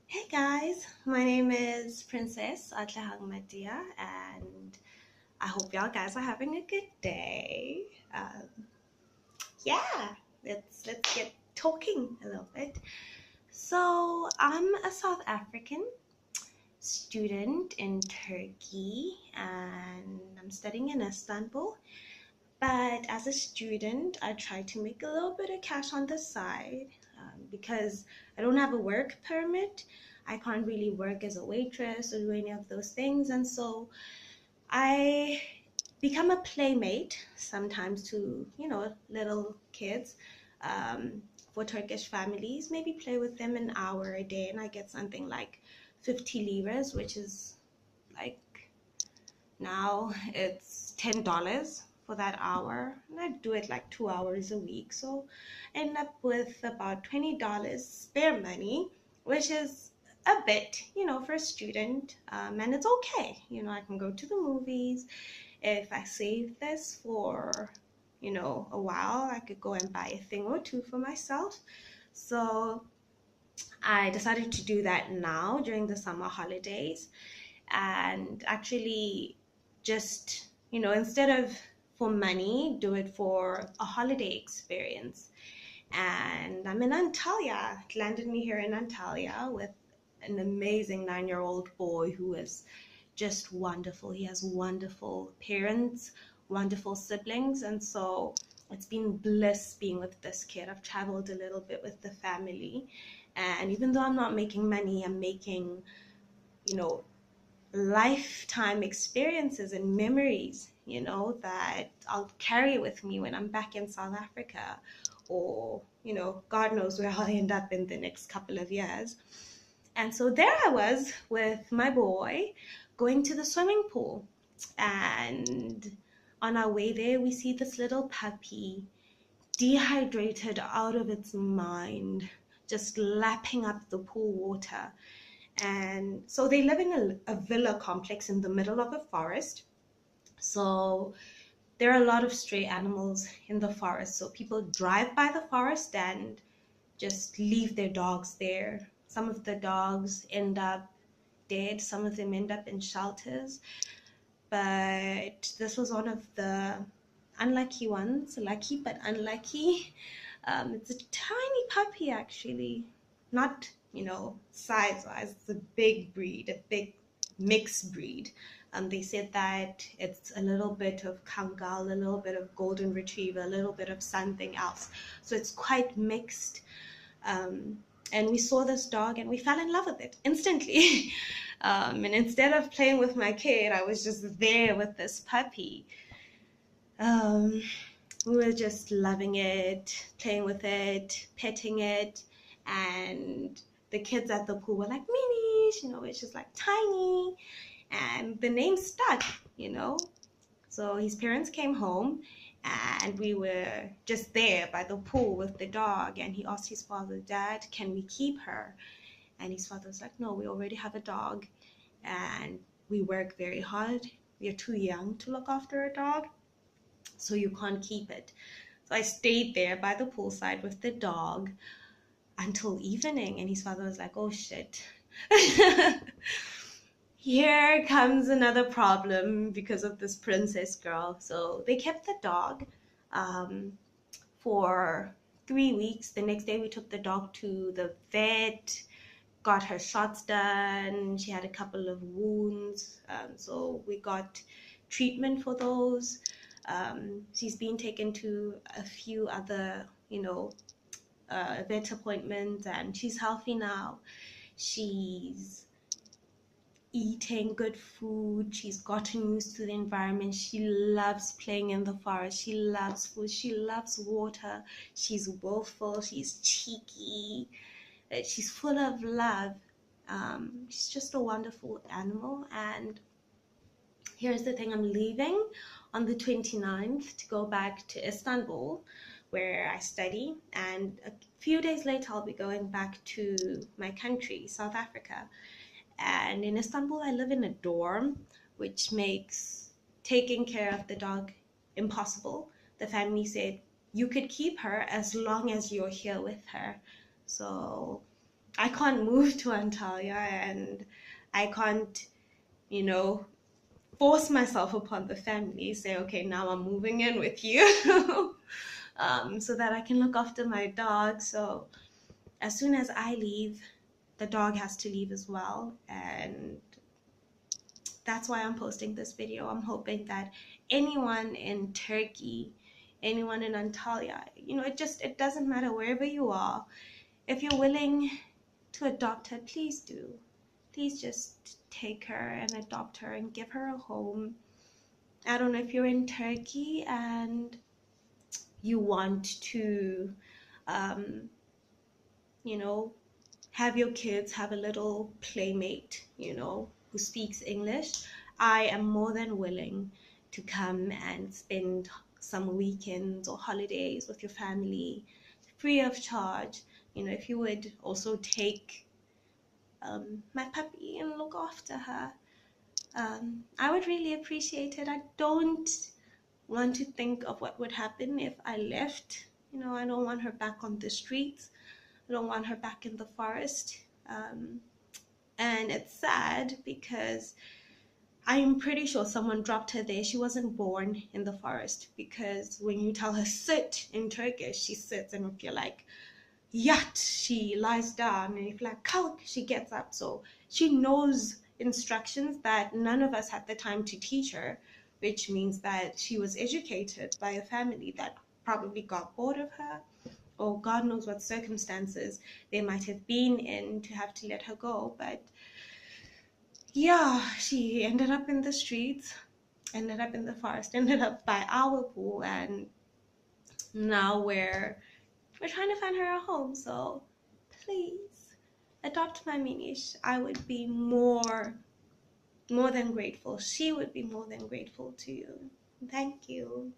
Hey guys, my name is Princess Atlahangmatia, and I hope y'all guys are having a good day. Yeah, let's get talking a little bit. So I'm a South African student in Turkey, and I'm studying in Istanbul. But as a student, I try to make a little bit of cash on the side because I don't have a work permit. I can't really work as a waitress or do any of those things. And so I become a playmate sometimes to, little kids for Turkish families. Maybe play with them an hour a day, and I get something like 50 liras, which is like now it's $10 for that hour, and I do it like 2 hours a week. So I end up with about $20 spare money, which is a bit, for a student, and it's okay. I can go to the movies. If I save this for, a while, I could go and buy a thing or two for myself. So I decided to do that now during the summer holidays and actually just, instead of for money, do it for a holiday experience. And I'm in Antalya. It landed me here in Antalya with an amazing 9-year-old boy who is just wonderful. He has wonderful parents, wonderful siblings, and so it's been bliss being with this kid. I've traveled a little bit with the family, and even though I'm not making money, I'm making, you know, lifetime experiences and memories, that I'll carry with me when I'm back in South Africa, or, God knows where I'll end up in the next couple of years. And so there I was with my boy going to the swimming pool. And on our way there, we see this little puppy, dehydrated out of its mind, just lapping up the pool water. And so they live in a villa complex in the middle of a forest. So there are a lot of stray animals in the forest. So people drive by the forest and just leave their dogs there. Some of the dogs end up dead, some of them end up in shelters. But this was one of the unlucky ones, lucky but unlucky. It's a tiny puppy, actually, not, size wise. It's a big breed, a big mixed breed. They said that it's a little bit of Kangal, a little bit of golden retriever, a little bit of something else. So it's quite mixed. And we saw this dog and we fell in love with it instantly. And instead of playing with my kid, I was just there with this puppy. Um, we were just loving it, playing with it, petting it, and the kids at the pool were like, Minish, it's just like tiny, and the name stuck, So his parents came home, and we were just there by the pool with the dog, and he asked his father, Dad, can we keep her? And his father was like, no, we already have a dog, and we work very hard. We are too young to look after a dog, so you can't keep it. So I stayed there by the poolside with the dog until evening, and his father was like, oh shit. Here comes another problem because of this princess girl. So they kept the dog um, for 3 weeks. The next day we took the dog to the vet, got her shots done. She had a couple of wounds. So we got treatment for those. She's been taken to a few other, vet appointments, and she's healthy now. She's eating good food. She's gotten used to the environment. She loves playing in the forest. She loves food. She loves water. She's willful. She's cheeky. She's full of love. She's just a wonderful animal. And here's the thing, I'm leaving on the 29th to go back to Istanbul, where I study. And a few days later, I'll be going back to my country, South Africa. And in Istanbul, I live in a dorm, which makes taking care of the dog impossible. The family said, you could keep her as long as you're here with her. So I can't move to Antalya, and I can't, you know, force myself upon the family, say, okay, now I'm moving in with you. So that I can look after my dog. So as soon as I leave, the dog has to leave as well. And that's why I'm posting this video. I'm hoping that anyone in Turkey, anyone in Antalya, you know, it doesn't matter wherever you are. If you're willing to adopt her, please do. Please just take her and adopt her and give her a home. I don't know if you're in Turkey and you want to, you know, have your kids have a little playmate, you know, who speaks English. I am more than willing to come and spend some weekends or holidays with your family free of charge. You know, if you would also take my puppy and look after her, I would really appreciate it. I don't want to think of what would happen if I left. You know, I don't want her back on the streets. I don't want her back in the forest. And it's sad because I am pretty sure someone dropped her there. She wasn't born in the forest, because when you tell her sit in Turkish, she sits, and if you're like yat, she lies down, and if you're like kalk, she gets up. So she knows instructions that none of us had the time to teach her, which means that she was educated by a family that probably got bored of her, or God knows what circumstances they might have been in to have to let her go. But yeah, she ended up in the streets, ended up in the forest, ended up by our pool, and now we're trying to find her a home. So please adopt my Minish. I would be more than grateful. She would be more than grateful to you. Thank you.